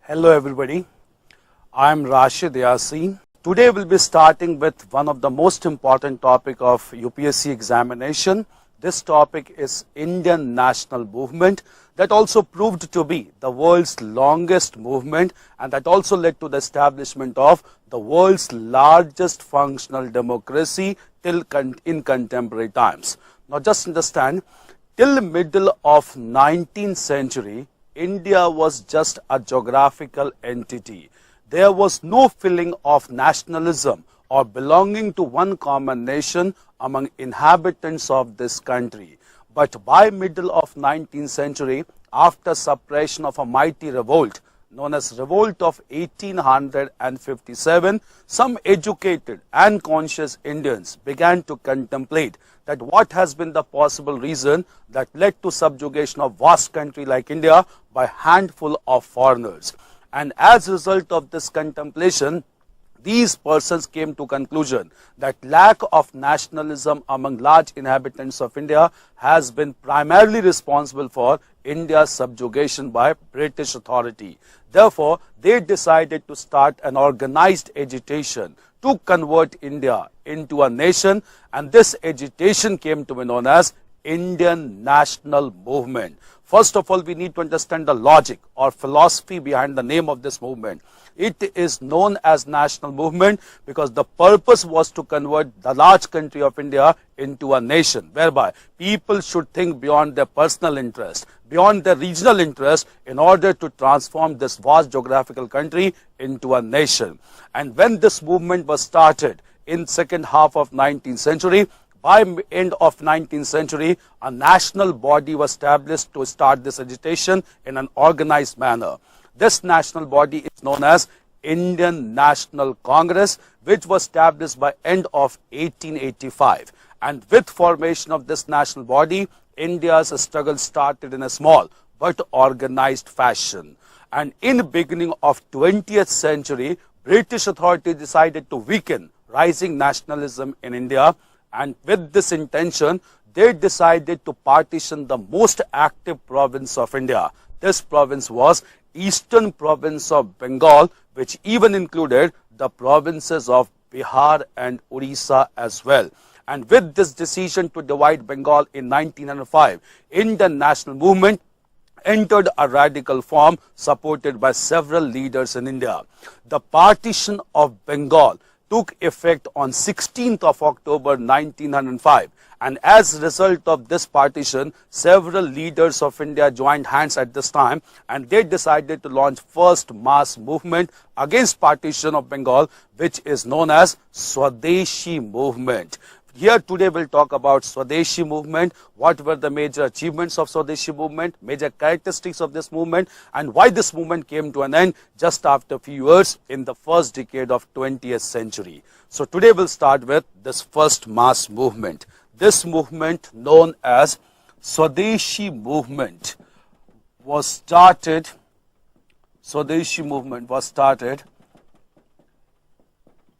Hello everybody, I am Rashid Yasin. Today we'll be starting with one of the most important topic of UPSC examination. This topic is Indian national movement that also proved to be the world's longest movement and that also led to the establishment of the world's largest functional democracy in contemporary times. Now just understand, till middle of 19th century, India was just a geographical entity. There was no feeling of nationalism or belonging to one common nation among inhabitants of this country. But by middle of 19th century, after suppression of a mighty revolt known as Revolt of 1857, some educated and conscious Indians began to contemplate that what has been the possible reason that led to subjugation of vast country like India by handful of foreigners. And as a result of this contemplation, these persons came to conclusion that lack of nationalism among large inhabitants of India has been primarily responsible for India's subjugation by British authority. Therefore, they decided to start an organized agitation to convert India into a nation, and this agitation came to be known as Indian National Movement. First of all, we need to understand the logic or philosophy behind the name of this movement. It is known as national movement because the purpose was to convert the large country of India into a nation, whereby people should think beyond their personal interest, beyond their regional interest, in order to transform this vast geographical country into a nation. And when this movement was started in second half of 19th century, by end of 19th century, a national body was established to start this agitation in an organized manner. This national body is known as Indian National Congress, which was established by end of 1885. And with formation of this national body, India's struggle started in a small but organized fashion. And in the beginning of 20th century, British authorities decided to weaken rising nationalism in India. And with this intention, they decided to partition the most active province of India. This province was Eastern Province of Bengal, which even included the provinces of Bihar and Orissa as well. And with this decision to divide Bengal in 1905, Indian National Movement entered a radical form supported by several leaders in India. The partition of Bengal took effect on 16th of October 1905, and as a result of this partition, several leaders of India joined hands at this time, and they decided to launch first mass movement against partition of Bengal, which is known as Swadeshi movement. Here today we'll talk about Swadeshi movement, what were the major achievements of Swadeshi movement, major characteristics of this movement, and why this movement came to an end just after a few years in the first decade of 20th century. So today we'll start with this first mass movement. This movement known as Swadeshi movement was started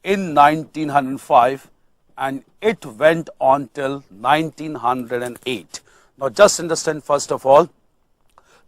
in 1905. And it went on till 1908. Now just understand first of all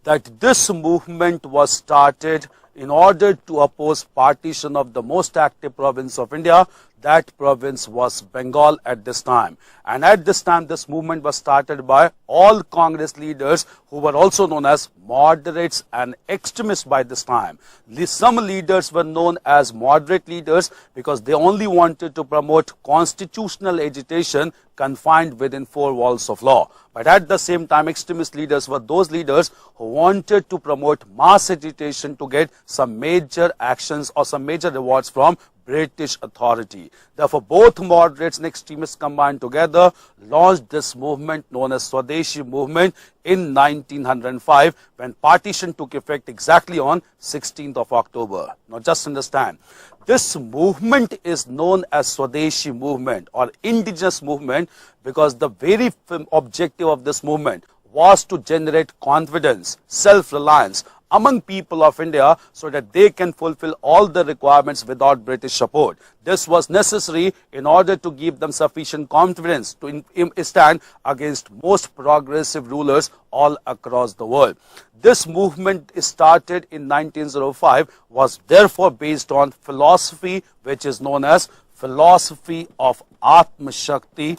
that this movement was started in order to oppose partition of the most active province of India. That province was Bengal at this time. And at this time, this movement was started by all Congress leaders who were also known as moderates and extremists by this time. Some leaders were known as moderate leaders because they only wanted to promote constitutional agitation confined within four walls of law. But at the same time, extremist leaders were those leaders who wanted to promote mass agitation to get some major actions or some major rewards from British authority. Therefore, both moderates and extremists combined together launched this movement known as Swadeshi movement in 1905 when partition took effect exactly on 16th of October. Now just understand, this movement is known as Swadeshi movement or indigenous movement because the very objective of this movement was to generate confidence, self-reliance among people of India so that they can fulfill all the requirements without British support. This was necessary in order to give them sufficient confidence to stand against most progressive rulers all across the world. This movement started in 1905, was therefore based on philosophy which is known as philosophy of Atma Shakti,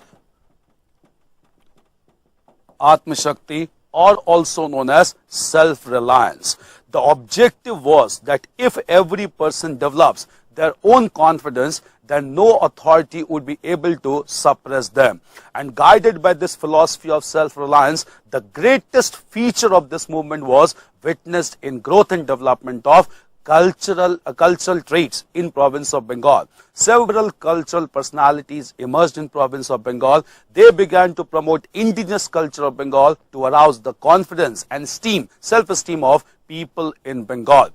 or also known as self-reliance. The objective was that if every person develops their own confidence, then no authority would be able to suppress them. And guided by this philosophy of self-reliance, the greatest feature of this movement was witnessed in growth and development of cultural traits in province of Bengal. Several cultural personalities emerged in province of Bengal. They began to promote indigenous culture of Bengal to arouse the confidence and self-esteem of people in Bengal.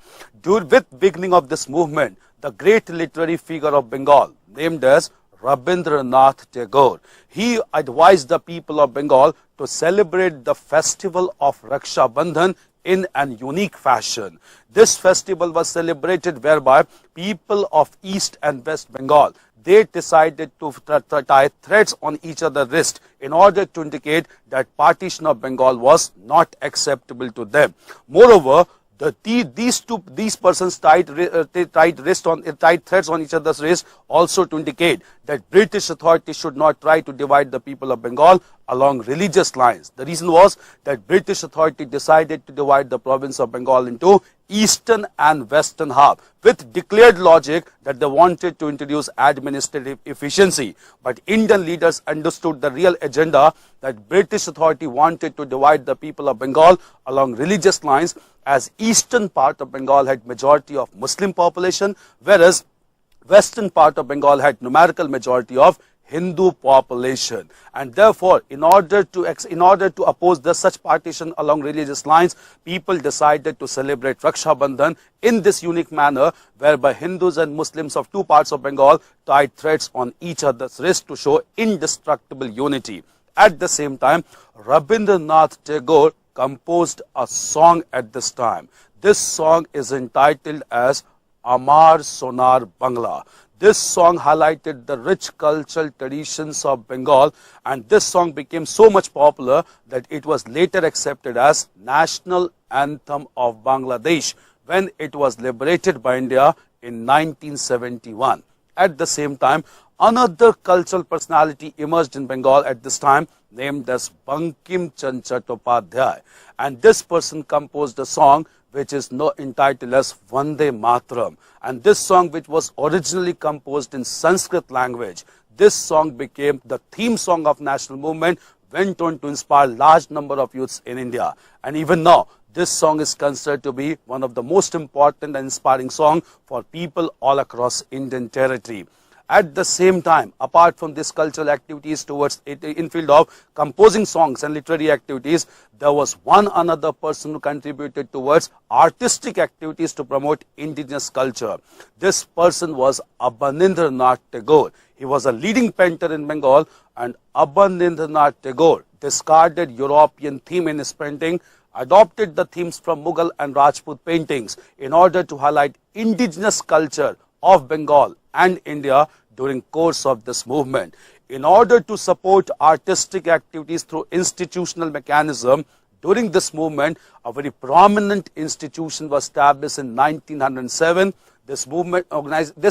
With beginning of this movement, the great literary figure of Bengal, named as Rabindranath Tagore, he advised the people of Bengal to celebrate the festival of Raksha Bandhan in an unique fashion. This festival was celebrated whereby people of East and West Bengal, they decided to tie threads on each other's wrist in order to indicate that partition of Bengal was not acceptable to them. Moreover, these persons tied threads on each other's wrist also to indicate that British authorities should not try to divide the people of Bengal along religious lines. The reason was that British authority decided to divide the province of Bengal into eastern and western half with declared logic that they wanted to introduce administrative efficiency. But Indian leaders understood the real agenda, that British authority wanted to divide the people of Bengal along religious lines, as eastern part of Bengal had majority of Muslim population, whereas western part of Bengal had numerical majority of Hindu population. And therefore, in order to oppose such partition along religious lines, people decided to celebrate Raksha Bandhan in this unique manner, whereby Hindus and Muslims of two parts of Bengal tied threads on each other's wrist to show indestructible unity. At the same time, Rabindranath Tagore composed a song at this time. This song is entitled as Amar Sonar Bangla. This song highlighted the rich cultural traditions of Bengal, and this song became so much popular that it was later accepted as national anthem of Bangladesh when it was liberated by India in 1971. At the same time, another cultural personality emerged in Bengal at this time, named as Bankim Chandra Chattopadhyay, and this person composed a song which is entitled as Vande Mataram. And this song, which was originally composed in Sanskrit language, this song became the theme song of national movement, went on to inspire large number of youths in India. And even now, this song is considered to be one of the most important and inspiring song for people all across Indian territory. At the same time, apart from these cultural activities towards in field of composing songs and literary activities, there was one another person who contributed towards artistic activities to promote indigenous culture. This person was Abanindranath Tagore. He was a leading painter in Bengal, and Abanindranath Tagore discarded European theme in his painting, adopted the themes from Mughal and Rajput paintings in order to highlight indigenous culture of Bengal and India during course of this movement. In order to support artistic activities through institutional mechanism, during this movement, a very prominent institution was established in 1907. This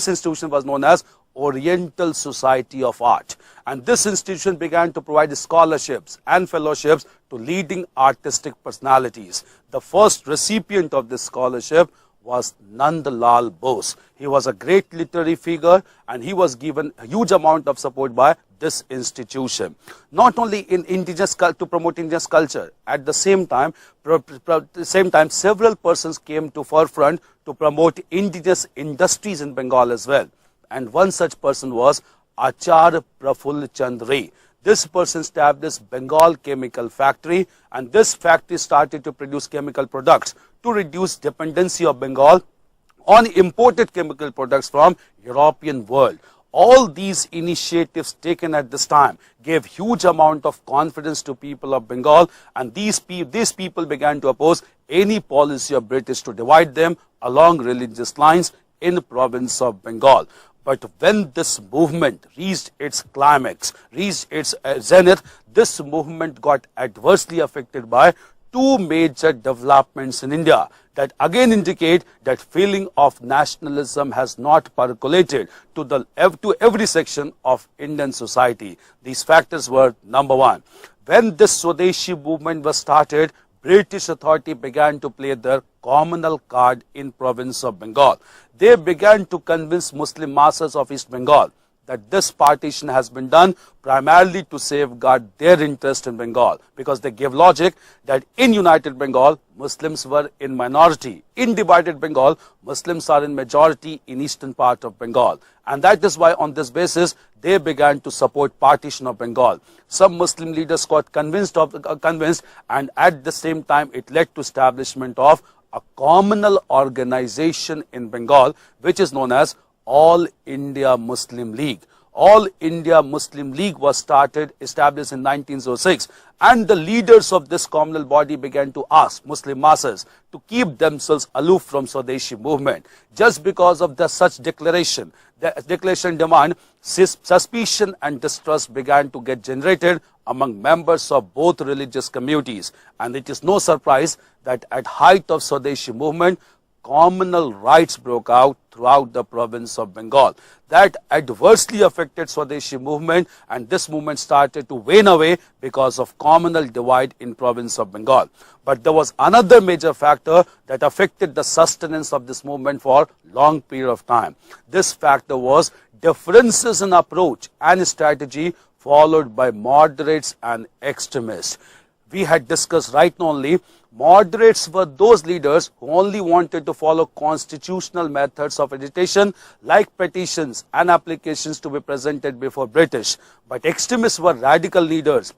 institution was known as Oriental Society of Art. And this institution began to provide scholarships and fellowships to leading artistic personalities. The first recipient of this scholarship was Nandlal Bose. He was a great literary figure, and he was given a huge amount of support by this institution. Not only in to promote indigenous culture, at the same time, several persons came to forefront to promote indigenous industries in Bengal as well. And one such person was Acharya Prafull Chand Ray. This person established Bengal Chemical Factory, and this factory started to produce chemical products to reduce dependency of Bengal on imported chemical products from European world. All these initiatives taken at this time gave huge amount of confidence to people of Bengal, and these people began to oppose any policy of British to divide them along religious lines in the province of Bengal. But when this movement reached its climax, reached its zenith, this movement got adversely affected by two major developments in India that again indicate that feeling of nationalism has not percolated to every section of Indian society. These factors were: number one, when this Swadeshi movement was started, British authority began to play their communal card in province of Bengal. They began to convince Muslim masses of East Bengal that this partition has been done primarily to safeguard their interest in Bengal, because they gave logic that in United Bengal, Muslims were in minority. In divided Bengal, Muslims are in majority in eastern part of Bengal. And that is why on this basis, they began to support partition of Bengal. Some Muslim leaders got convinced, and at the same time, it led to establishment of a communal organization in Bengal, which is known as All India Muslim League. All India Muslim League was established in 1906, and the leaders of this communal body began to ask Muslim masses to keep themselves aloof from Swadeshi movement. Just because of such declaration, the declaration demand, suspicion and distrust began to get generated among members of both religious communities, and it is no surprise that at height of Swadeshi movement, communal riots broke out throughout the province of Bengal. That adversely affected Swadeshi movement, and this movement started to wane away because of communal divide in province of Bengal. But there was another major factor that affected the sustenance of this movement for long period of time. This factor was differences in approach and strategy followed by moderates and extremists. We had discussed right now only, moderates were those leaders who only wanted to follow constitutional methods of agitation like petitions and applications to be presented before British. But extremists were radical leaders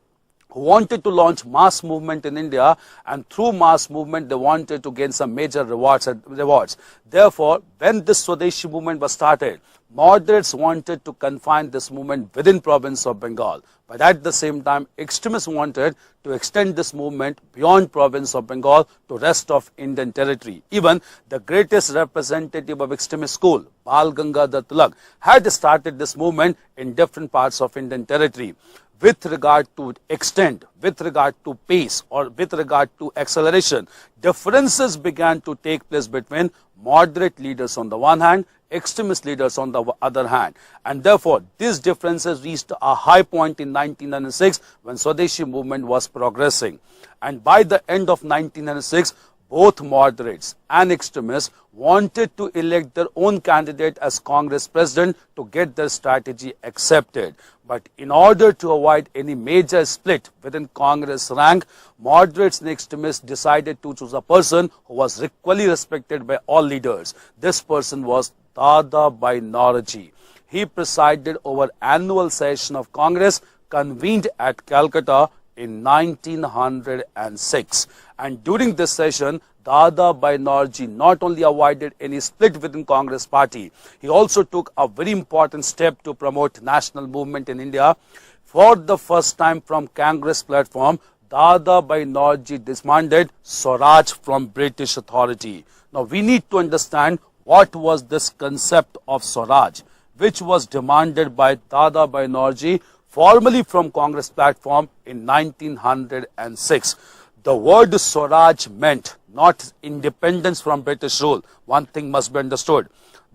who wanted to launch mass movement in India, and through mass movement they wanted to gain some major rewards. Therefore, when this Swadeshi movement was started, moderates wanted to confine this movement within province of Bengal. But at the same time, extremists wanted to extend this movement beyond province of Bengal to rest of Indian territory. Even the greatest representative of extremist school, Bal Gangadhar Tilak, had started this movement in different parts of Indian territory. With regard to extent, with regard to pace, or with regard to acceleration, differences began to take place between moderate leaders on the one hand, extremist leaders on the other hand. And therefore, these differences reached a high point in 1996 when Swadeshi movement was progressing. And by the end of 1996, both moderates and extremists wanted to elect their own candidate as Congress president to get their strategy accepted. But in order to avoid any major split within Congress rank, moderates and extremists decided to choose a person who was equally respected by all leaders. This person was Dada Bhai Naoroji. He presided over annual session of Congress convened at Calcutta in 1906. And during this session, Dada Bhai Naoroji not only avoided any split within Congress party, he also took a very important step to promote national movement in India. For the first time from Congress platform, Dada Bhai Naoroji demanded Swaraj from British authority. Now we need to understand what was this concept of Swaraj, which was demanded by Dada Bhai Naoroji formally from Congress platform in 1906. The word Swaraj meant not independence from British rule. One thing must be understood.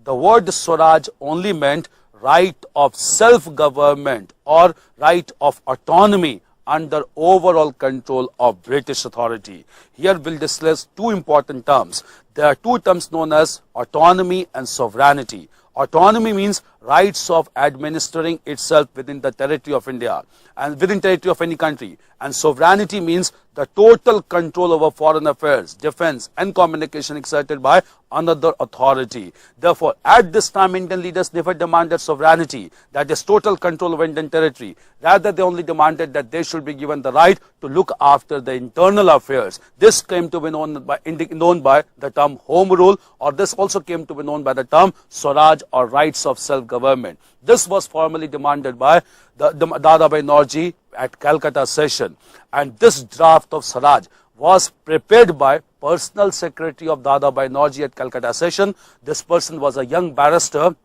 The word Swaraj only meant right of self-government or right of autonomy under overall control of British authority. Here we'll discuss two important terms. There are two terms known as autonomy and sovereignty. Autonomy means rights of administering itself within the territory of India and within territory of any country. And sovereignty means the total control over foreign affairs, defense and communication exerted by another authority. Therefore, at this time, Indian leaders never demanded sovereignty, that is total control of Indian territory. Rather, they only demanded that they should be given the right to look after the internal affairs. This came to be known by the term home rule, or this also came to be known by the term Swaraj or rights of self-government. government. This was formally demanded by the Dadabhai Naoroji at Calcutta session. And this draft of Swaraj was prepared by personal secretary of Dadabhai Naoroji at Calcutta session. This person was a young barrister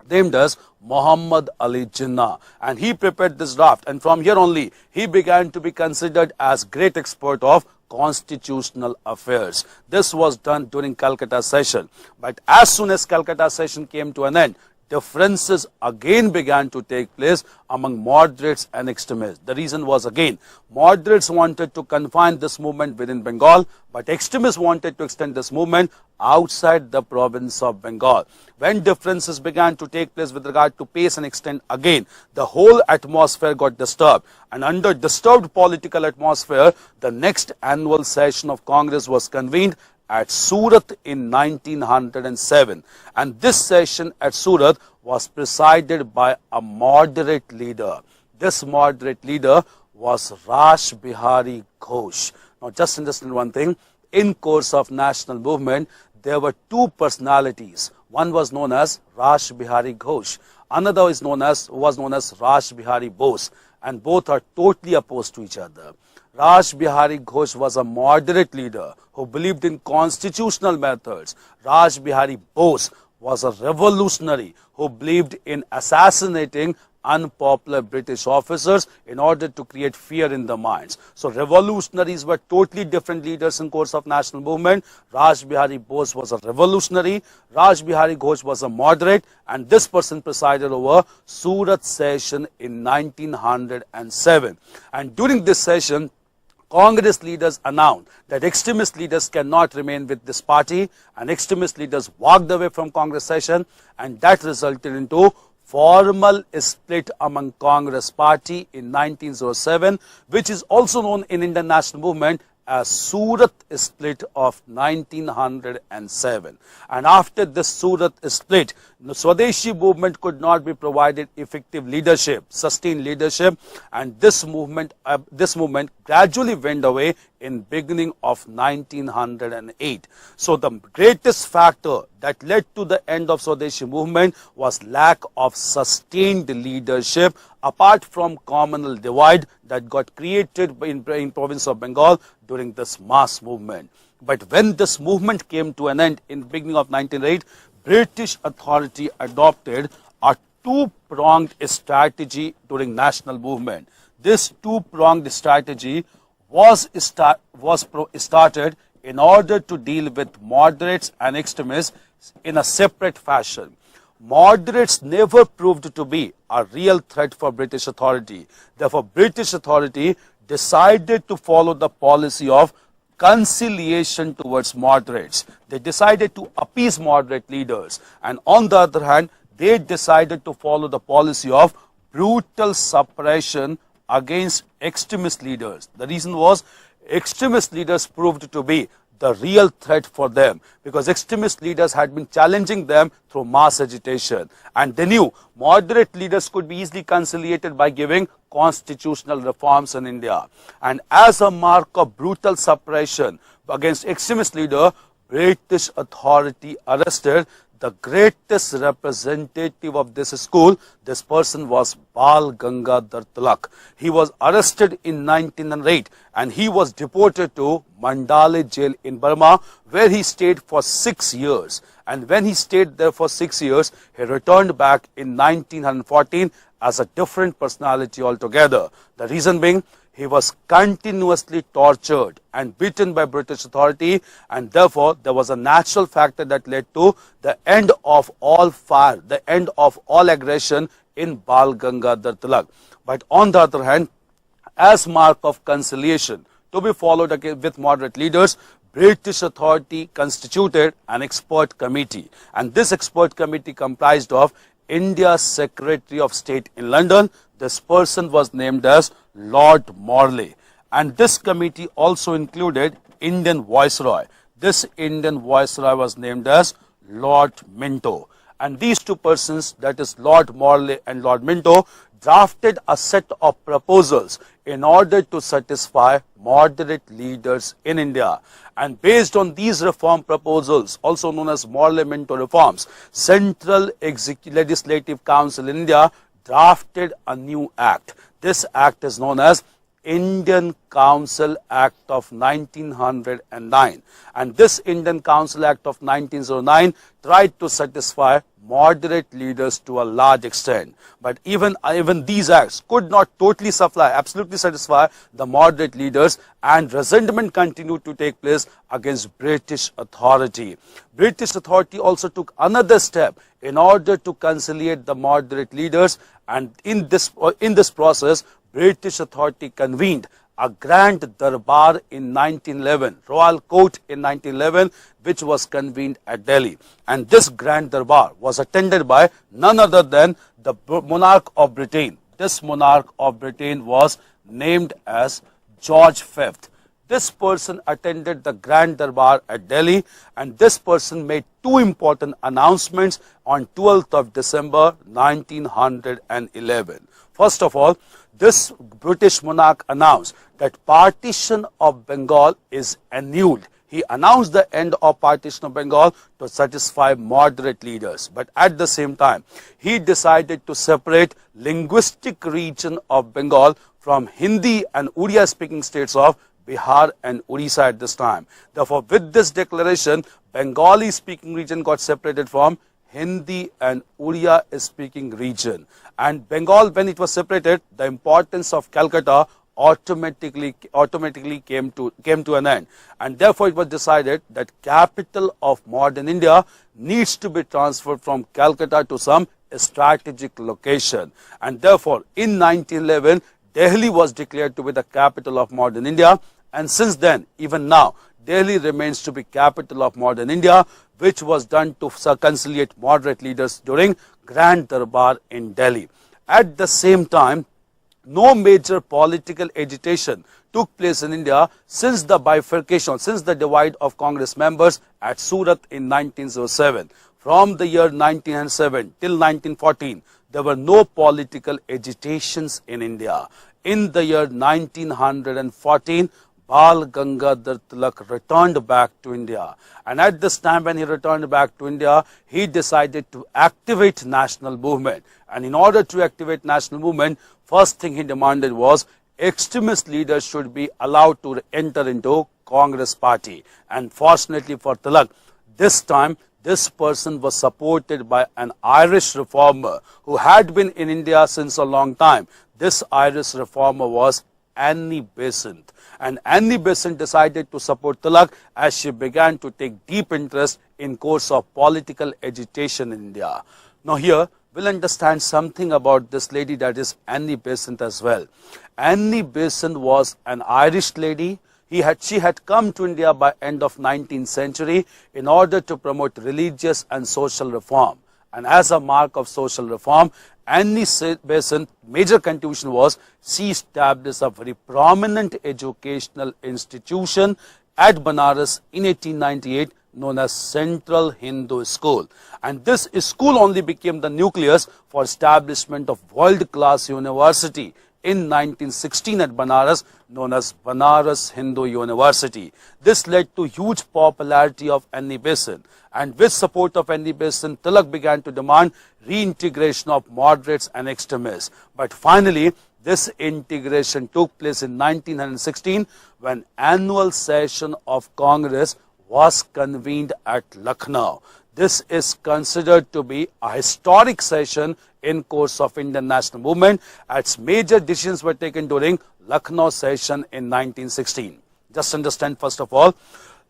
named as Muhammad Ali Jinnah, and he prepared this draft, and from here only he began to be considered as great expert of constitutional affairs. This was done during Calcutta session, but as soon as Calcutta session came to an end, differences again began to take place among moderates and extremists. The reason was, again, moderates wanted to confine this movement within Bengal, but extremists wanted to extend this movement outside the province of Bengal. When differences began to take place with regard to pace and extent, again, the whole atmosphere got disturbed. And under disturbed political atmosphere, the next annual session of Congress was convened at Surat in 1907, and this session at Surat was presided by a moderate leader. This moderate leader was Rash Bihari Ghosh. Now just understand one thing, in course of national movement there were two personalities. One was known as Rash Bihari Ghosh, another was known as Rash Bihari Bose, and both are totally opposed to each other. Rash Bihari Ghosh was a moderate leader who believed in constitutional methods. Rash Bihari Bose was a revolutionary who believed in assassinating unpopular British officers in order to create fear in the minds. So revolutionaries were totally different leaders in course of national movement. Rash Bihari Bose was a revolutionary, Rash Bihari Ghosh was a moderate, and this person presided over Surat session in 1907. And during this session, Congress leaders announced that extremist leaders cannot remain with this party, and extremist leaders walked away from Congress session, and that resulted into formal split among Congress party in 1907, which is also known in Indian national movement as Surat split of 1907. And after this Surat split, the Swadeshi movement could not be provided effective leadership, sustained leadership, and this movement gradually went away in beginning of 1908. So the greatest factor that led to the end of Swadeshi movement was lack of sustained leadership, apart from communal divide that got created in province of Bengal during this mass movement. But when this movement came to an end in beginning of 1908, British authority adopted a two-pronged strategy during national movement. This two-pronged strategy was started in order to deal with moderates and extremists in a separate fashion. Moderates never proved to be a real threat for British authority. Therefore, British authority decided to follow the policy of conciliation towards moderates. They decided to appease moderate leaders, and on the other hand, they decided to follow the policy of brutal suppression against extremist leaders. The reason was, extremist leaders proved to be the real threat for them, because extremist leaders had been challenging them through mass agitation, and they knew moderate leaders could be easily conciliated by giving constitutional reforms in India. And as a mark of brutal suppression against extremist leader, British authority arrested the greatest representative of this school. This person was Bal Gangadhar Tilak. He was arrested in 1908 and he was deported to Mandale jail in Burma, where he stayed for 6 years. And when he stayed there for 6 years, he returned back in 1914 as a different personality altogether. The reason being, he was continuously tortured and beaten by British authority, and therefore there was a natural factor that led to the end of all fire, the end of all aggression in Bal Gangadhar Tilak. But on the other hand, as mark of conciliation to be followed with moderate leaders, British authority constituted an expert committee, and this expert committee comprised of India's Secretary of State in London. This person was named as Lord Morley, and this committee also included Indian Viceroy. This Indian Viceroy was named as Lord Minto, and these two persons, that is Lord Morley and Lord Minto, drafted a set of proposals in order to satisfy moderate leaders in India. And based on these reform proposals, also known as Parliamentary reforms, Central Legislative Council in India drafted a new act. This act is known as Indian Council Act of 1909, and this Indian Council Act of 1909 tried to satisfy moderate leaders to a large extent. But even these acts could not totally absolutely satisfy the moderate leaders, and resentment continued to take place against British authority. British authority also took another step in order to conciliate the moderate leaders, and in this process, British authority convened a grand darbar in 1911, royal court in 1911, which was convened at Delhi. And this grand darbar was attended by none other than the monarch of Britain. This monarch of Britain was named as George V. This person attended the grand darbar at Delhi, and this person made two important announcements on 12th of December 1911. First of all, this British monarch announced that partition of Bengal is annulled. He announced the end of partition of Bengal to satisfy moderate leaders. But at the same time, he decided to separate linguistic region of Bengal from Hindi and Odia speaking states of Bihar and Orissa at this time. Therefore, with this declaration, Bengali speaking region got separated from Hindi and Odia speaking region. And Bengal, when it was separated, the importance of Calcutta automatically came to an end, and therefore it was decided that capital of modern India needs to be transferred from Calcutta to some strategic location. And therefore, in 1911, Delhi was declared to be the capital of modern India, and since then, even now, Delhi remains to be capital of modern India, which was done to conciliate moderate leaders during Grand Darbar in Delhi. At the same time, no major political agitation took place in India since the bifurcation, since the divide of Congress members at Surat in 1907. From the year 1907 till 1914, there were no political agitations in India. In the year 1914, Bal Gangadhar Tilak returned back to India, and at this time when he returned back to India, he decided to activate national movement. And in order to activate national movement, first thing he demanded was extremist leaders should be allowed to enter into Congress party. And fortunately for Tilak, this time this person was supported by an Irish reformer who had been in India since a long time. This Irish reformer was Annie Besant. And Annie Besant decided to support Tilak as she began to take deep interest in course of political agitation in India. Now here, we'll understand something about this lady, that is Annie Besant as well. Annie Besant was an Irish lady. She had come to India by end of 19th century in order to promote religious and social reform. And as a mark of social reform, Annie Besant's major contribution was she established a very prominent educational institution at Banaras in 1898 known as Central Hindu School. And this school only became the nucleus for establishment of world-class university in 1916 at Banaras, known as Banaras Hindu University. This led to huge popularity of Annie Besant, and with support of Annie Besant, Tilak began to demand reintegration of moderates and extremists. But finally, this integration took place in 1916 when annual session of Congress was convened at Lucknow. This is considered to be a historic session in course of Indian national movement, as major decisions were taken during Lucknow session in 1916. Just understand, first of all,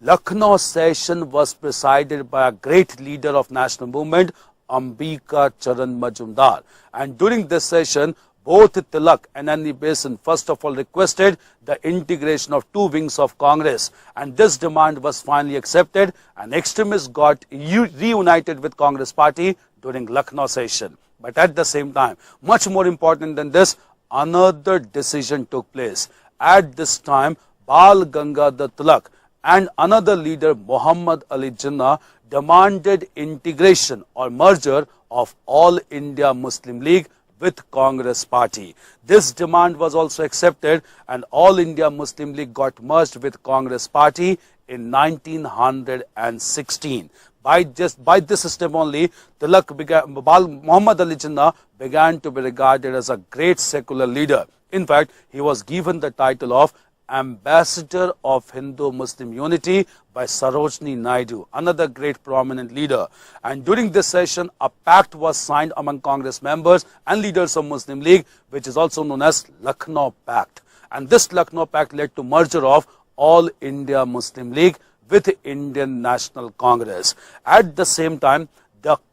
Lucknow session was presided by a great leader of national movement, Ambika Charan Majumdar. And during this session, both Tilak and Annie Besant first of all requested the integration of two wings of Congress, and this demand was finally accepted, and extremists got reunited with Congress party during Lucknow session. But at the same time, much more important than this, another decision took place. At this time, Bal Gangadhar Tilak and another leader, Muhammad Ali Jinnah, demanded integration or merger of All India Muslim League with Congress party. This demand was also accepted and All India Muslim League got merged with Congress party in 1916. By this system only, Muhammad Ali Jinnah began to be regarded as a great secular leader. In fact, he was given the title of Ambassador of Hindu-Muslim Unity by Sarojini Naidu, another great prominent leader. And during this session, a pact was signed among Congress members and leaders of Muslim League, which is also known as Lucknow Pact. And this Lucknow Pact led to merger of All India Muslim League with Indian National Congress. At the same time,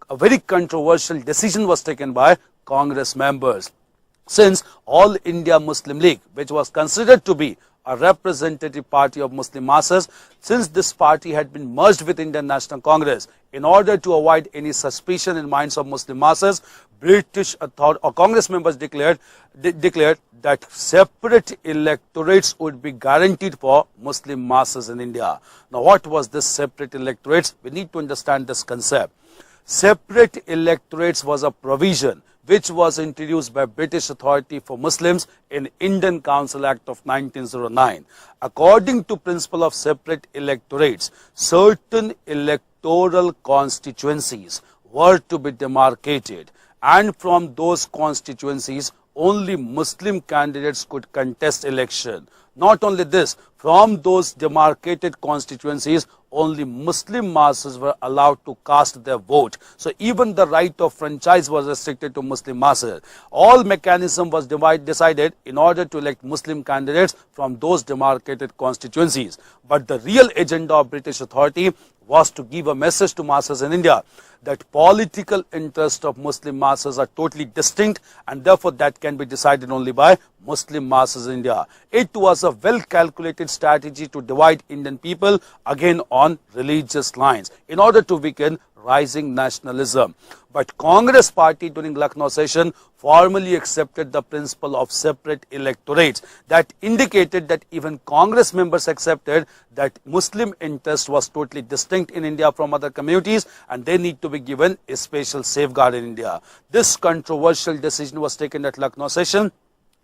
a very controversial decision was taken by Congress members. Since All India Muslim League, which was considered to be a representative party of Muslim masses, since this party had been merged with Indian National Congress, in order to avoid any suspicion in minds of Muslim masses, British Congress members declared that separate electorates would be guaranteed for Muslim masses in India. Now, what was this separate electorates? We need to understand this concept. Separate electorates was a provision which was introduced by British authority for Muslims in Indian Council Act of 1909. According to principle of separate electorates, certain electoral constituencies were to be demarcated, and from those constituencies only Muslim candidates could contest election. Not only this, from those demarcated constituencies, only Muslim masses were allowed to cast their vote. So even the right of franchise was restricted to Muslim masses. All mechanism was decided in order to elect Muslim candidates from those demarcated constituencies. But the real agenda of British authority was to give a message to masses in India that political interests of Muslim masses are totally distinct, and therefore that can be decided only by Muslim masses in India. It was a well-calculated strategy to divide Indian people again on religious lines in order to weaken rising nationalism. But Congress party during Lucknow session formally accepted the principle of separate electorates. That indicated that even Congress members accepted that Muslim interest was totally distinct in India from other communities and they need to be given a special safeguard in India. This controversial decision was taken at Lucknow session,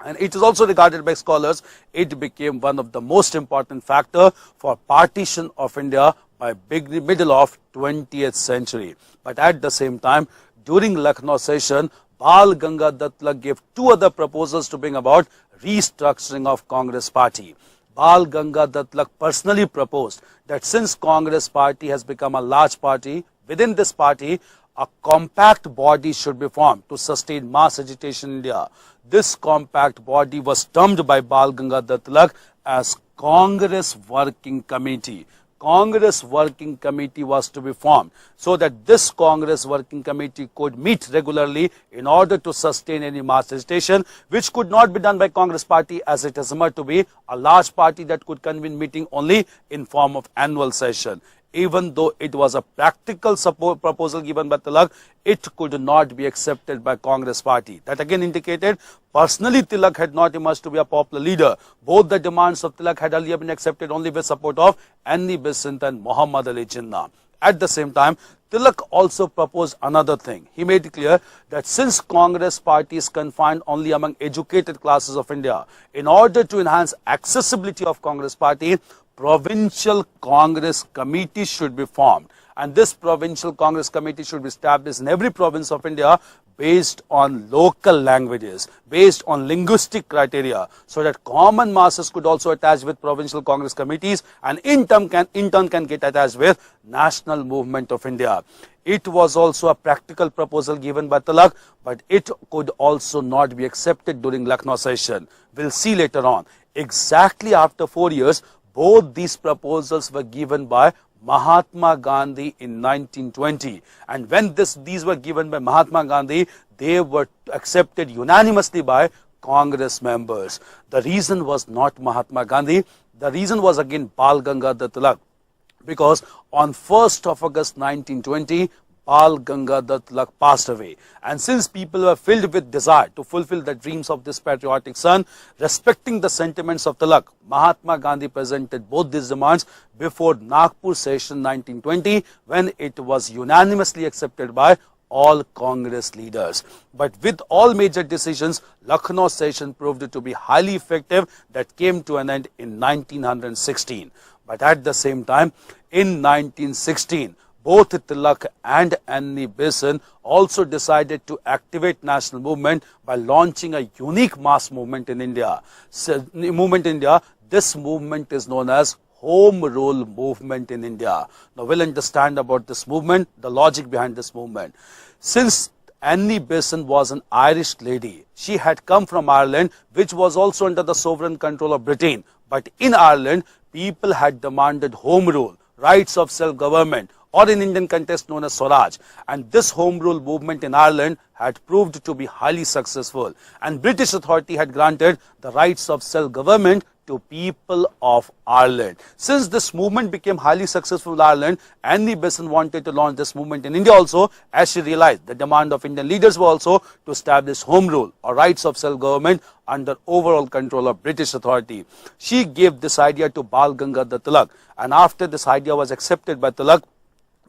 and it is also regarded by scholars, it became one of the most important factor for partition of India by middle of 20th century. But at the same time, during Lucknow session, Bal Gangadhar Tilak gave two other proposals to bring about restructuring of Congress party. Bal Gangadhar Tilak personally proposed that since Congress party has become a large party, within this party, a compact body should be formed to sustain mass agitation in India. This compact body was termed by Bal Gangadhar Tilak as Congress Working Committee. Congress Working Committee was to be formed so that this Congress Working Committee could meet regularly in order to sustain any mass agitation, which could not be done by Congress party as it has emerged to be a large party that could convene meeting only in form of annual session. Even though it was a practical proposal given by Tilak, it could not be accepted by Congress party. That again indicated personally Tilak had not emerged to be a popular leader. Both the demands of Tilak had earlier been accepted only with support of Annie Besant and Muhammad Ali Jinnah. At the same time, Tilak also proposed another thing. He made it clear that since Congress party is confined only among educated classes of India, in order to enhance accessibility of Congress party, Provincial Congress Committee should be formed, and this Provincial Congress Committee should be established in every province of India based on local languages, based on linguistic criteria, so that common masses could also attach with Provincial Congress Committees and in turn can get attached with National Movement of India. It was also a practical proposal given by Tilak, but it could also not be accepted during Lucknow session. We'll see later on. Exactly after 4 years, both these proposals were given by Mahatma Gandhi in 1920, and when these were given by Mahatma Gandhi, they were accepted unanimously by Congress members. The reason was not Mahatma Gandhi, the reason was again Bal Gangadhar Tilak, because on 1st of August 1920, Bal Gangadhar Tilak passed away, and since people were filled with desire to fulfill the dreams of this patriotic son, respecting the sentiments of Tilak, Mahatma Gandhi presented both these demands before Nagpur session 1920, when it was unanimously accepted by all Congress leaders. But with all major decisions, Lucknow session proved to be highly effective that came to an end in 1916. But at the same time, in 1916, both Tilak and Annie Besant also decided to activate national movement by launching a unique mass movement in India. This movement is known as Home Rule movement in India. Now we'll understand about this movement, the logic behind this movement. Since Annie Besant was an Irish lady, she had come from Ireland, which was also under the sovereign control of Britain. But in Ireland, people had demanded home rule, rights of self-government, or in Indian context known as Swaraj. And this home rule movement in Ireland had proved to be highly successful. And British authority had granted the rights of self-government to people of Ireland. Since this movement became highly successful in Ireland, Annie Besant wanted to launch this movement in India also, as she realized the demand of Indian leaders was also to establish home rule or rights of self-government under overall control of British authority. She gave this idea to Bal Gangadhar Tilak, and after this idea was accepted by Tilak,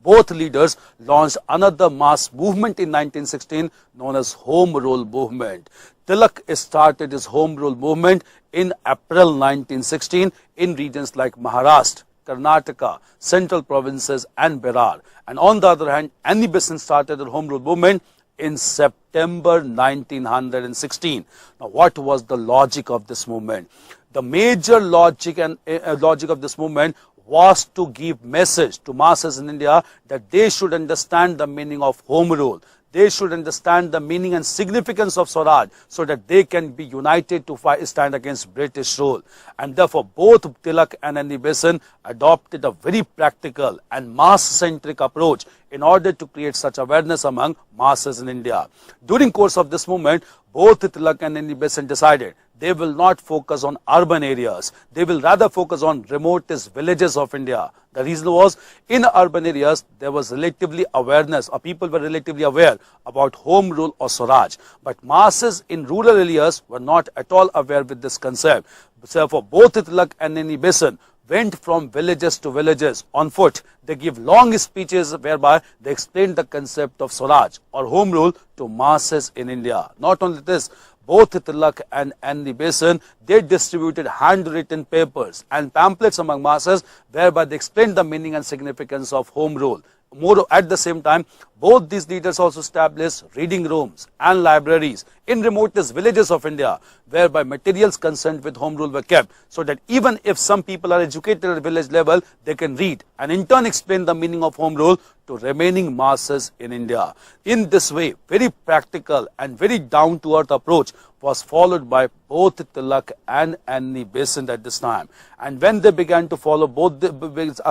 both leaders launched another mass movement in 1916 known as Home Rule movement. Tilak started his Home Rule movement in April 1916 in regions like Maharashtra, Karnataka, central provinces and Berar. And on the other hand, Annie Besant started the Home Rule movement in September 1916. Now what was the logic of this movement? The major logic of this movement was to give message to masses in India that they should understand the meaning of home rule. They should understand the meaning and significance of Swaraj so that they can be united to stand against British rule. And therefore, both Tilak and Annie Besant adopted a very practical and mass-centric approach in order to create such awareness among masses in India. During course of this movement, both Tilak and Annie Besant decided they will not focus on urban areas. They will rather focus on remotest villages of India. The reason was, in urban areas, there was relatively awareness, or people were relatively aware about home rule or Swaraj. But masses in rural areas were not at all aware with this concept. Therefore, both Tilak and Annie Besant went from villages to villages on foot. They give long speeches whereby they explained the concept of Swaraj or home rule to masses in India. Not only this, both Tilak and Annie Besant, they distributed handwritten papers and pamphlets among masses whereby they explained the meaning and significance of home rule. More at the same time, both these leaders also established reading rooms and libraries in remotest villages of India, whereby materials concerned with home rule were kept, so that even if some people are educated at village level, they can read and in turn explain the meaning of home rule to remaining masses in India. In this way, very practical and very down-to-earth approach was followed by both Tilak and Annie Besant at this time. And when they began to follow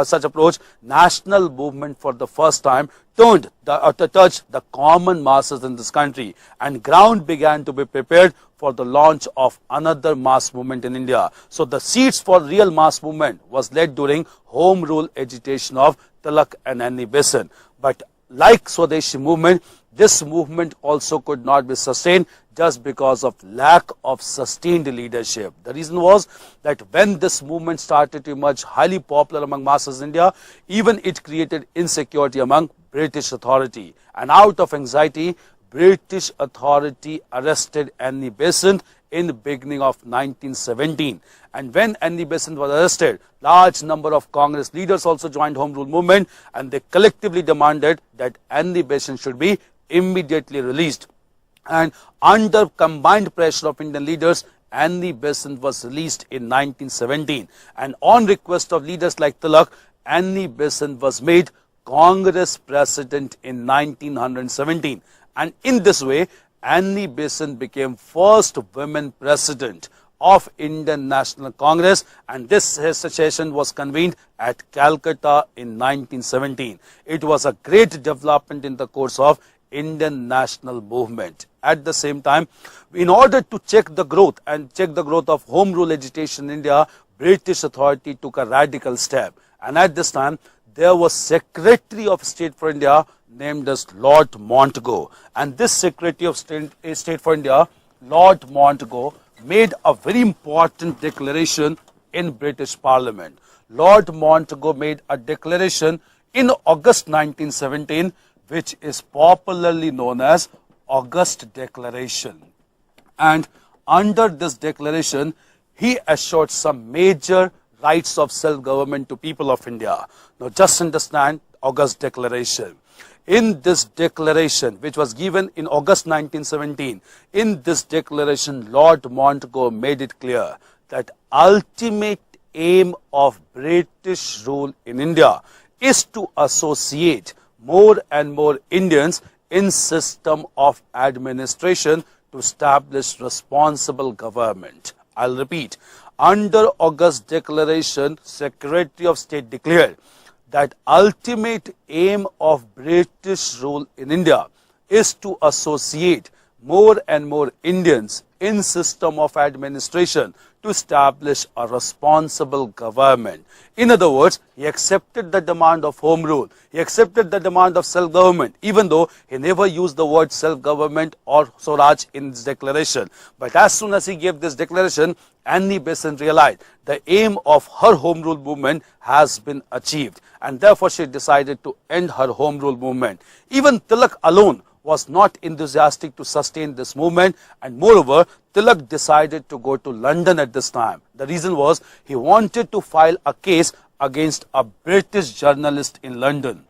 such approach, national movement for the first time turned to touch the common masses in this country, and ground began to be prepared for the launch of another mass movement in India. So the seeds for real mass movement was laid during home rule agitation of Tilak and Annie Besant. But like Swadeshi movement, this movement also could not be sustained just because of lack of sustained leadership. The reason was that when this movement started to emerge highly popular among masses in India, even it created insecurity among British authority. And out of anxiety, British authority arrested Annie Besant in the beginning of 1917. And when Annie Besant was arrested, large number of Congress leaders also joined Home Rule movement, and they collectively demanded that Annie Besant should be immediately released. And under combined pressure of Indian leaders, Annie Besant was released in 1917. And on request of leaders like Tilak, Annie Besant was made Congress President in 1917. And in this way, Annie Besant became first women president of Indian National Congress, and this session was convened at Calcutta in 1917. It was a great development in the course of Indian national movement. At the same time, in order to check the growth of home rule agitation in India, British authority took a radical step. And at this time, there was Secretary of State for India named as Lord Montagu. And this Secretary of State for India, Lord Montagu, made a very important declaration in British Parliament. Lord Montagu made a declaration in August 1917, which is popularly known as August Declaration. And under this declaration, he assured some major rights of self-government to people of India. Now just understand August Declaration. In this declaration, which was given in August 1917, in this declaration, Lord Montego made it clear that ultimate aim of British rule in India is to associate more and more Indians in system of administration to establish responsible government. I'll repeat. Under August Declaration, Secretary of State declared that ultimate aim of British rule in India is to associate more and more Indians in system of administration to establish a responsible government. In other words, he accepted the demand of home rule. He accepted the demand of self-government, even though he never used the word self-government or Swaraj in his declaration. But as soon as he gave this declaration, Annie Besant realized the aim of her home rule movement has been achieved, and therefore she decided to end her home rule movement. Even Tilak alone was not enthusiastic to sustain this movement, and moreover, Tilak decided to go to London at this time. The reason was he wanted to file a case against a British journalist in London.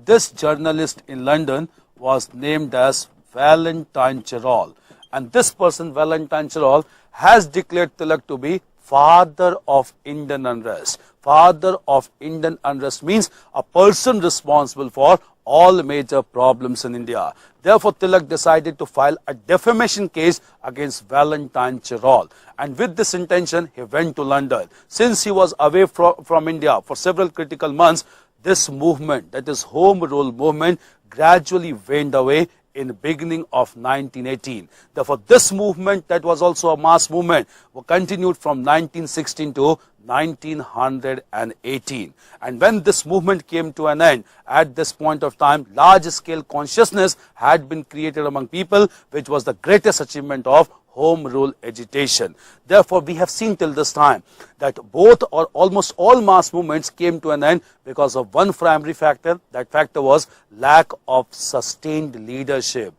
This journalist in London was named as Valentine Chirol, and this person, Valentine Chirol, has declared Tilak to be father of Indian unrest. Father of Indian unrest means a person responsible for all major problems in India. Therefore, Tilak decided to file a defamation case against Valentine Chirol. And with this intention, he went to London. Since he was away from India for several critical months, this movement, that is Home Rule movement, gradually waned away in the beginning of 1918. Therefore, this movement, that was also a mass movement, continued from 1916 to 1918. And when this movement came to an end, at this point of time, large-scale consciousness had been created among people, which was the greatest achievement of home rule agitation. Therefore, we have seen till this time that both or almost all mass movements came to an end because of one primary factor. That factor was lack of sustained leadership.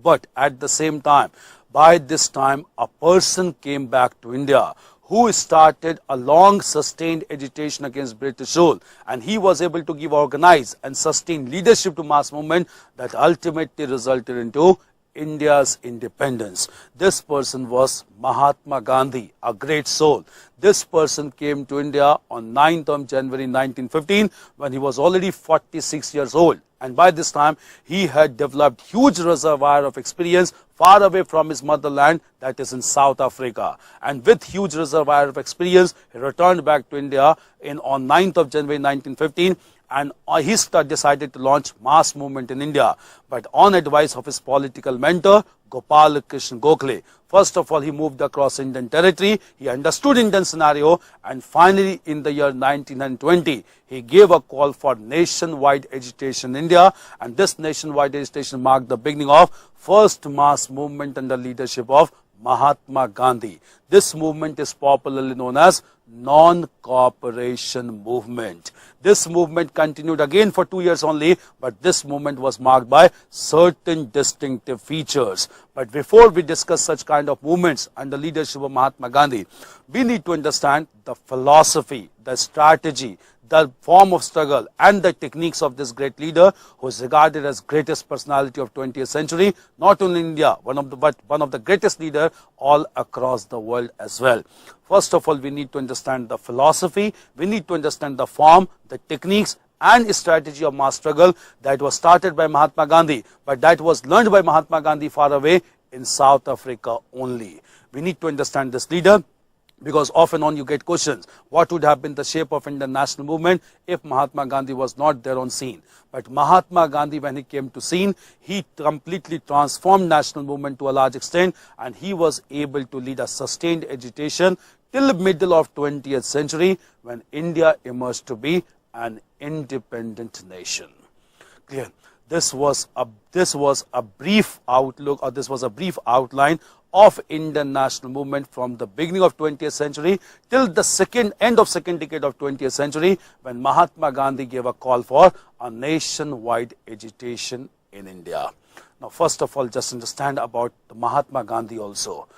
But at the same time, by this time, a person came back to India who started a long sustained agitation against British rule, and he was able to give organized and sustained leadership to mass movement that ultimately resulted into India's independence. This person was Mahatma Gandhi, a great soul. This person came to India on 9th of January 1915 when he was already 46 years old. And by this time, he had developed huge reservoir of experience far away from his motherland, that is in South Africa. And with huge reservoir of experience, he returned back to India on 9th of January 1915. And he decided to launch mass movement in India, but on advice of his political mentor, Gopal Krishna Gokhale. First of all, he moved across Indian territory, he understood Indian scenario, and finally in the year 1920, he gave a call for nationwide agitation in India, and this nationwide agitation marked the beginning of first mass movement under leadership of Mahatma Gandhi. This movement is popularly known as non-cooperation movement. This movement continued again for 2 years only, but this movement was marked by certain distinctive features. But before we discuss such kind of movements under leadership of Mahatma Gandhi, we need to understand the philosophy, the strategy, the form of struggle and the techniques of this great leader who is regarded as greatest personality of 20th century, not only in India, but one of the greatest leader all across the world as well. First of all, we need to understand the philosophy, we need to understand the form, the techniques and strategy of mass struggle that was started by Mahatma Gandhi, but that was learned by Mahatma Gandhi far away in South Africa only. We need to understand this leader, because off and on you get questions. What would have been the shape of Indian national movement if Mahatma Gandhi was not there on scene? But Mahatma Gandhi, when he came to scene, he completely transformed national movement to a large extent, and he was able to lead a sustained agitation till middle of 20th century when India emerged to be an independent nation. Clear? This was a brief outlook, or this was a brief outline of Indian national movement from the beginning of 20th century till the end of second decade of 20th century, when Mahatma Gandhi gave a call for a nationwide agitation in India. Now, first of all, just understand about the Mahatma Gandhi also.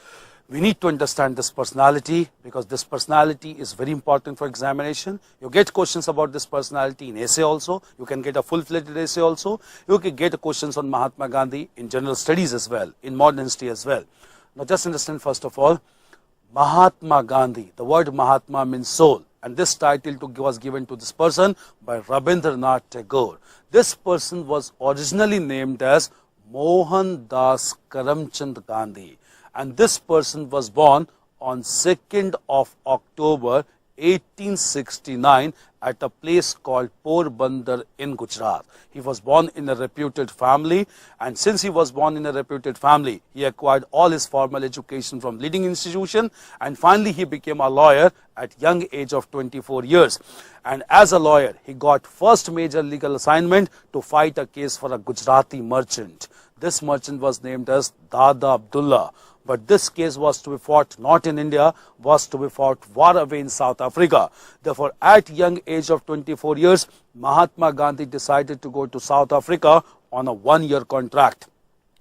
We need to understand this personality, because this personality is very important for examination. You get questions about this personality in essay also. You can get a full-fledged essay also. You can get questions on Mahatma Gandhi in general studies as well, in modern history as well. Now, just understand first of all, Mahatma Gandhi. The word Mahatma means soul, and this title was given to this person by Rabindranath Tagore. This person was originally named as Mohan Das Karamchand Gandhi, and this person was born on 2nd of October 1869 at a place called Porbandar in Gujarat. He was born in a reputed family, and since he was born in a reputed family, he acquired all his formal education from leading institution, and finally he became a lawyer at young age of 24 years. And as a lawyer, he got first major legal assignment to fight a case for a Gujarati merchant. This merchant was named as Dada Abdullah. But this case was to be fought not in India, was to be fought far away in South Africa. Therefore, at young age of 24 years, Mahatma Gandhi decided to go to South Africa on a one-year contract.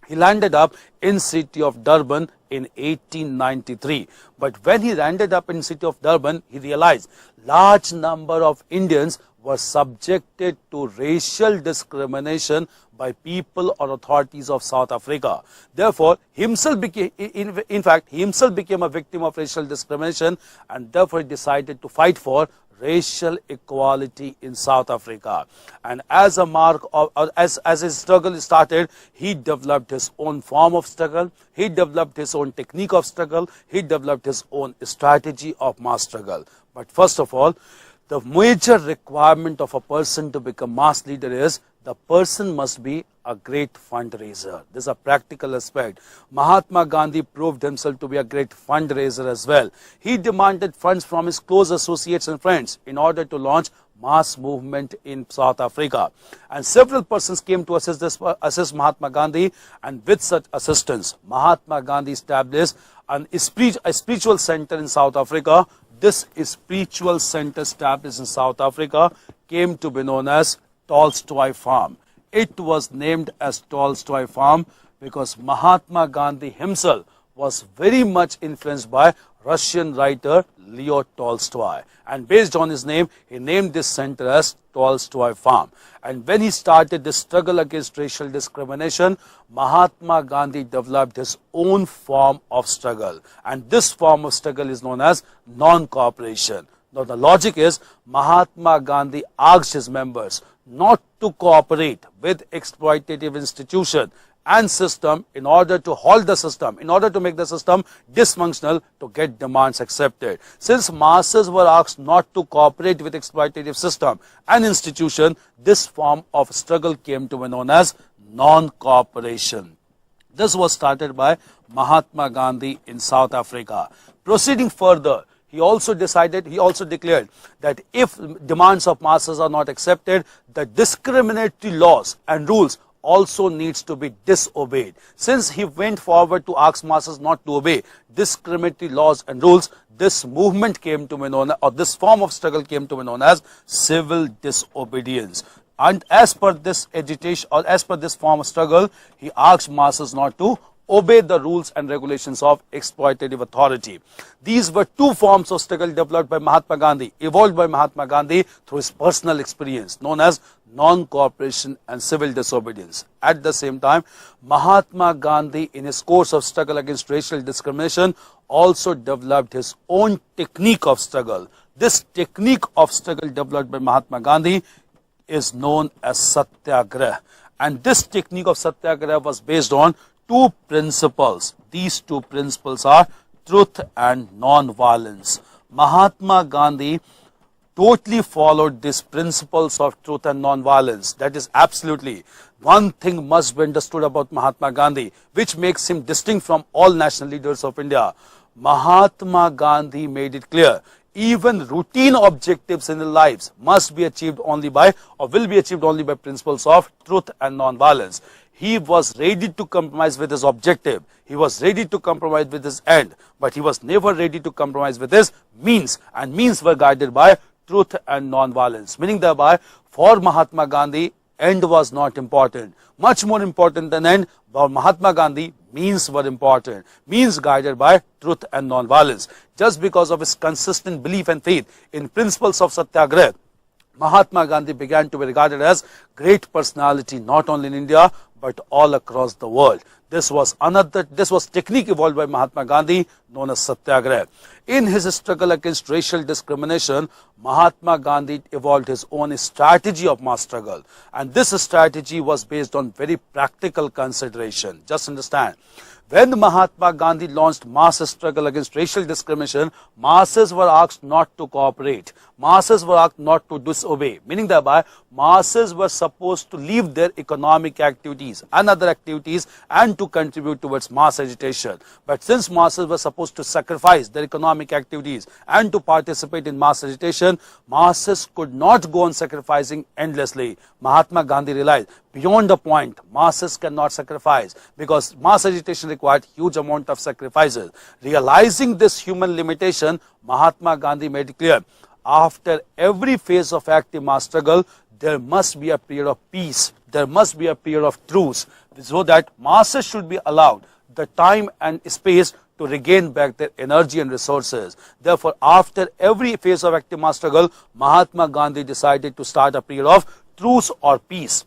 He landed up in city of Durban in 1893. But when he landed up in city of Durban, he realized large number of Indians were subjected to racial discrimination by people or authorities of South Africa. Therefore, he himself became a victim of racial discrimination, and therefore he decided to fight for racial equality in South Africa. And as a mark of, as his struggle started, he developed his own form of struggle, he developed his own technique of struggle, he developed his own strategy of mass struggle. But first of all, the major requirement of a person to become mass leader is the person must be a great fundraiser. This is a practical aspect. Mahatma Gandhi proved himself to be a great fundraiser as well. He demanded funds from his close associates and friends in order to launch mass movement in South Africa. And several persons came to assist Mahatma Gandhi, and with such assistance, Mahatma Gandhi established a spiritual center in South Africa. This spiritual center established in South Africa came to be known as Tolstoy Farm. It was named as Tolstoy Farm because Mahatma Gandhi himself was very much influenced by Russian writer Leo Tolstoy. And based on his name, he named this center as Tolstoy Farm. And when he started the struggle against racial discrimination, Mahatma Gandhi developed his own form of struggle. And this form of struggle is known as non-cooperation. Now the logic is, Mahatma Gandhi asked his members not to cooperate with exploitative institution and system in order to halt the system, in order to make the system dysfunctional, to get demands accepted. Since masses were asked not to cooperate with exploitative system and institution, this form of struggle came to be known as non-cooperation. This was started by Mahatma Gandhi in South Africa. Proceeding further, he also declared that if demands of masses are not accepted, the discriminatory laws and rules also needs to be disobeyed. Since he went forward to ask masses not to obey discriminatory laws and rules, this movement came to be known, or this form of struggle came to be known as civil disobedience. And as per this agitation, or as per this form of struggle, he asked masses not to obey the rules and regulations of exploitative authority. These were two forms of struggle developed by Mahatma Gandhi, evolved by Mahatma Gandhi through his personal experience, known as non-cooperation and civil disobedience. At the same time, Mahatma Gandhi, in his course of struggle against racial discrimination, also developed his own technique of struggle. This technique of struggle developed by Mahatma Gandhi is known as Satyagraha. And this technique of Satyagraha was based on two principles. These two principles are truth and non-violence. Mahatma Gandhi totally followed these principles of truth and non-violence. That is absolutely. One thing must be understood about Mahatma Gandhi, which makes him distinct from all national leaders of India. Mahatma Gandhi made it clear, even routine objectives in their lives must be achieved only by, or will be achieved only by, principles of truth and non-violence. he was ready to compromise with his objective. He was ready to compromise with his end, but he was never ready to compromise with his means, and means were guided by truth and non-violence. Meaning thereby, for Mahatma Gandhi, end was not important. Much more important than end, for Mahatma Gandhi, means were important. Means guided by truth and non-violence. Just because of his consistent belief and faith in principles of Satyagraha, Mahatma Gandhi began to be regarded as great personality not only in India but all across the world. This was technique evolved by Mahatma Gandhi known as Satyagraha. In his struggle against racial discrimination, Mahatma Gandhi evolved his own strategy of mass struggle, and this strategy was based on very practical consideration. Just understand, when Mahatma Gandhi launched mass struggle against racial discrimination, masses were asked not to cooperate. Masses were asked not to disobey. Meaning thereby, masses were supposed to leave their economic activities and other activities and to contribute towards mass agitation. But since masses were supposed to sacrifice their economic activities and to participate in mass agitation, masses could not go on sacrificing endlessly. Mahatma Gandhi realized beyond a point, masses cannot sacrifice because mass agitation required huge amount of sacrifices. Realizing this human limitation, Mahatma Gandhi made it clear, after every phase of active mass struggle, there must be a period of peace. There must be a period of truce, so that masses should be allowed the time and space to regain back their energy and resources. Therefore, after every phase of active mass struggle, Mahatma Gandhi decided to start a period of truce or peace.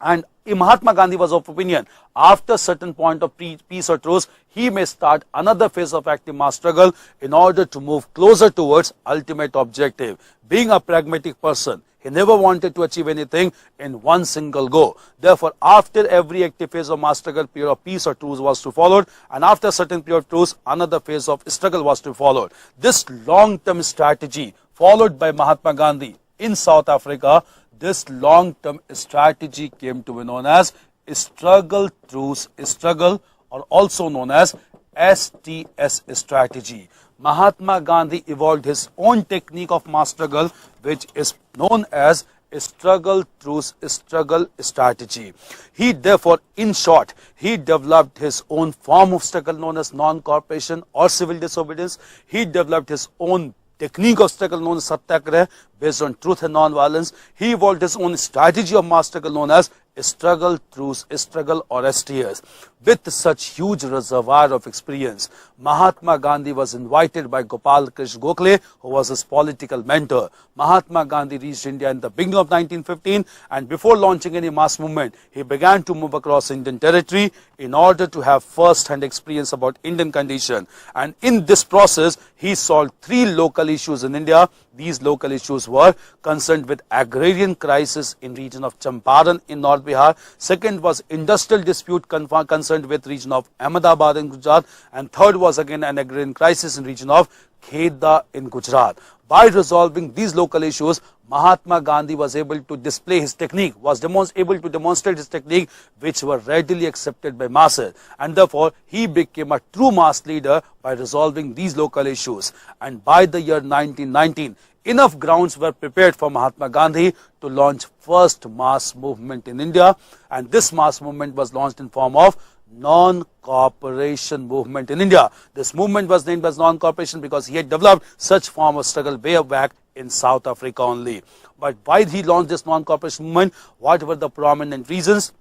And Mahatma Gandhi was of opinion, after a certain point of peace or truce, he may start another phase of active mass struggle in order to move closer towards ultimate objective. Being a pragmatic person, he never wanted to achieve anything in one single go. Therefore, after every active phase of mass struggle, period of peace or truce was to follow, and after a certain period of truce, another phase of struggle was to follow. This long-term strategy followed by Mahatma Gandhi in South Africa, this long-term strategy came to be known as struggle, truce, struggle, or also known as STS strategy. Mahatma Gandhi evolved his own technique of mass struggle, which is known as struggle, truce, struggle strategy. He therefore, in short, he developed his own form of struggle known as non-cooperation or civil disobedience. He developed his own technique of struggle known as Satyagraha based on truth and non-violence. He evolved his own strategy of mass struggle known as struggle, truce, struggle, or STS. With such huge reservoir of experience, Mahatma Gandhi was invited by Gopal Krishna Gokhale, who was his political mentor. Mahatma Gandhi reached India in the beginning of 1915, and before launching any mass movement, he began to move across Indian territory in order to have first-hand experience about Indian condition. And in this process, he solved 3 local issues in India. These local issues were concerned with agrarian crisis in region of Champaran in North Bihar. Second was industrial dispute concerned with region of Ahmedabad in Gujarat. And third was again an agrarian crisis in region of Kheda in Gujarat. By resolving these local issues, Mahatma Gandhi was able to display his technique, was able to demonstrate his technique, which were readily accepted by masses. And therefore, he became a true mass leader by resolving these local issues. And by the year 1919, enough grounds were prepared for Mahatma Gandhi to launch first mass movement in India. And this mass movement was launched in form of non-cooperation movement in India. This movement was named as non-cooperation because he had developed such form of struggle way back in South Africa only. But why he launched this non-cooperation movement? What were the prominent reasons?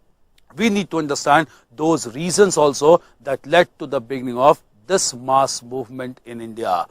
We need to understand those reasons also that led to the beginning of this mass movement in India.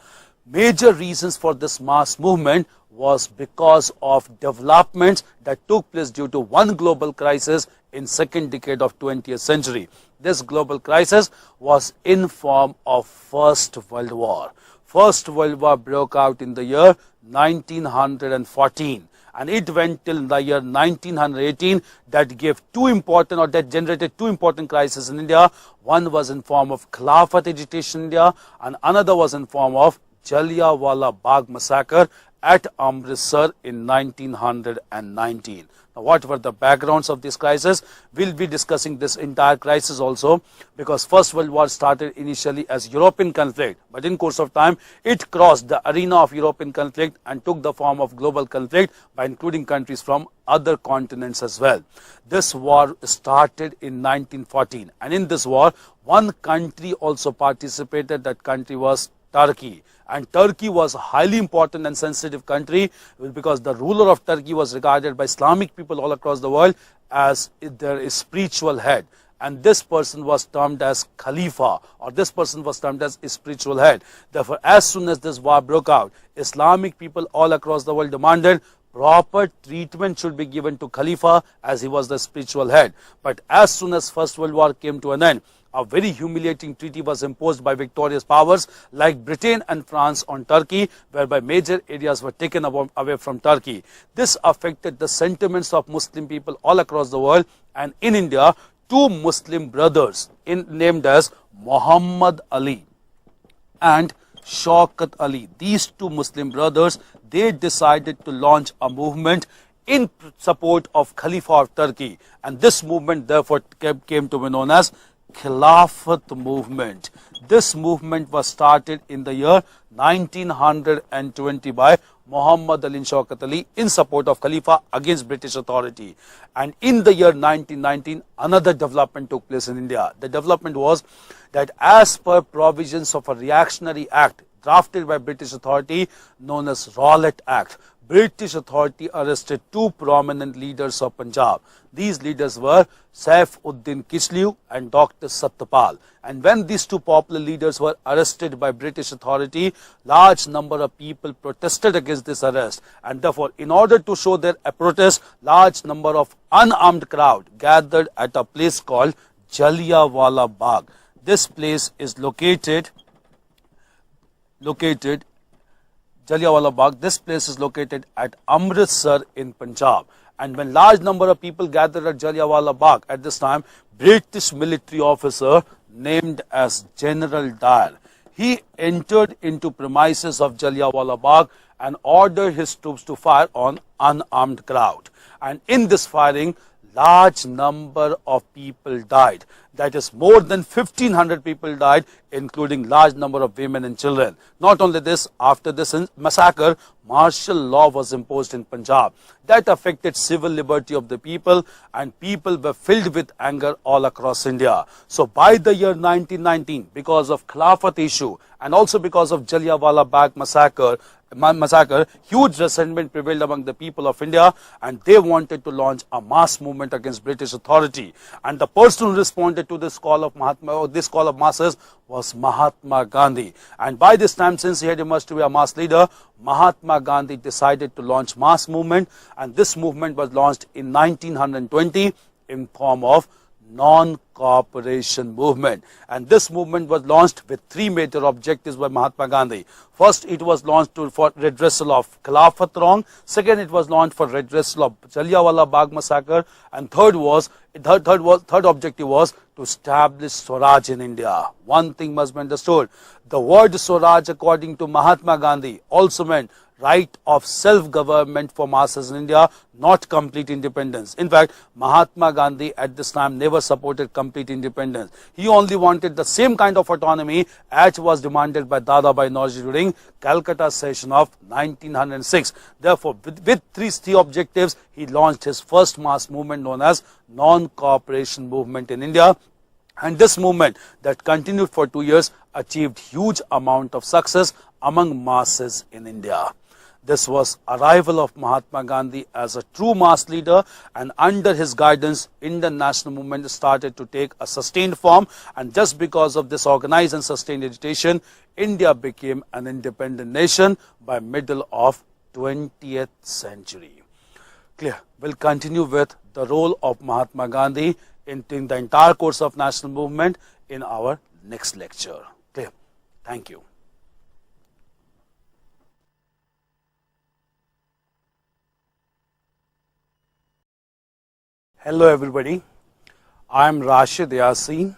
Major reasons for this mass movement was because of developments that took place due to one global crisis in second decade of 20th century. This global crisis was in form of First World War. First World War broke out in the year 1914, and it went till the year 1918. That gave that generated 2 important crises in India. One was in form of Khilafat agitation in India, and another was in form of Jallianwala Bagh massacre at Amritsar in 1919. Now, what were the backgrounds of this crisis? We'll be discussing this entire crisis also, because First World War started initially as European conflict, but in course of time it crossed the arena of European conflict and took the form of global conflict by including countries from other continents as well. This war started in 1914, and in this war one country also participated. That country was Turkey. And Turkey was a highly important and sensitive country, because the ruler of Turkey was regarded by Islamic people all across the world as their spiritual head. And this person was termed as Khalifa, or this person was termed as spiritual head. Therefore, as soon as this war broke out, Islamic people all across the world demanded proper treatment should be given to Khalifa, as he was the spiritual head. But as soon as First World War came to an end, a very humiliating treaty was imposed by victorious powers like Britain and France on Turkey, whereby major areas were taken away from Turkey. This affected the sentiments of Muslim people all across the world, and in India, two Muslim brothers named as Muhammad Ali and Shaukat Ali, these two Muslim brothers, they decided to launch a movement in support of Khalifa of Turkey, and this movement therefore came to be known as Khilafat movement. This movement was started in the year 1920 by Muhammad Ali and Shaukat Ali in support of Khalifa against British authority. And in the year 1919, another development took place in India. The development was that as per provisions of a reactionary act drafted by British authority known as Rowlatt Act, British authority arrested two prominent leaders of Punjab. These leaders were Saifuddin Kichliu and Dr. Satyapal. And when these two popular leaders were arrested by British authority, large number of people protested against this arrest. And therefore, in order to show their protest, large number of unarmed crowd gathered at a place called Jallianwala Bagh. This place is located Jallianwala Bagh. This place is located at Amritsar in Punjab. And when large number of people gathered at Jallianwala Bagh, at this time, British military officer named as General Dyer, he entered into premises of Jallianwala Bagh and ordered his troops to fire on unarmed crowd. And in this firing, large number of people died. That is, more than 1,500 people died, including large number of women and children. Not only this, after this massacre, martial law was imposed in Punjab. That affected civil liberty of the people, and people were filled with anger all across India. So by the year 1919, because of Khilafat issue and also because of Jallianwala Bagh massacre, huge resentment prevailed among the people of India, and they wanted to launch a mass movement against British authority. And the person who responded to this call of masses was Mahatma Gandhi. And by this time, since he had emerged to be a mass leader, Mahatma Gandhi decided to launch mass movement, and this movement was launched in 1920 in form of non-cooperation movement. And this movement was launched with three major objectives by Mahatma Gandhi. First, it was launched for redressal of Khilafat wrong. Second, it was launched for redressal of Jallianwala Bagh massacre. And third objective was to establish Swaraj in India. One thing must be understood: the word Swaraj, according to Mahatma Gandhi, also meant right of self-government for masses in India, not complete independence. In fact, Mahatma Gandhi at this time never supported complete independence. He only wanted the same kind of autonomy as was demanded by Dadabhai Naoroji during Calcutta session of 1906. Therefore, with these three objectives, he launched his first mass movement known as non-cooperation movement in India. And this movement that continued for 2 years achieved huge amount of success among masses in India. This was arrival of Mahatma Gandhi as a true mass leader, and under his guidance, Indian national movement started to take a sustained form. And just because of this organized and sustained agitation, India became an independent nation by middle of 20th century. Clear? We'll continue with the role of Mahatma Gandhi in the entire course of national movement in our next lecture. Clear? Thank you. Hello everybody, I am Rashid Yasin.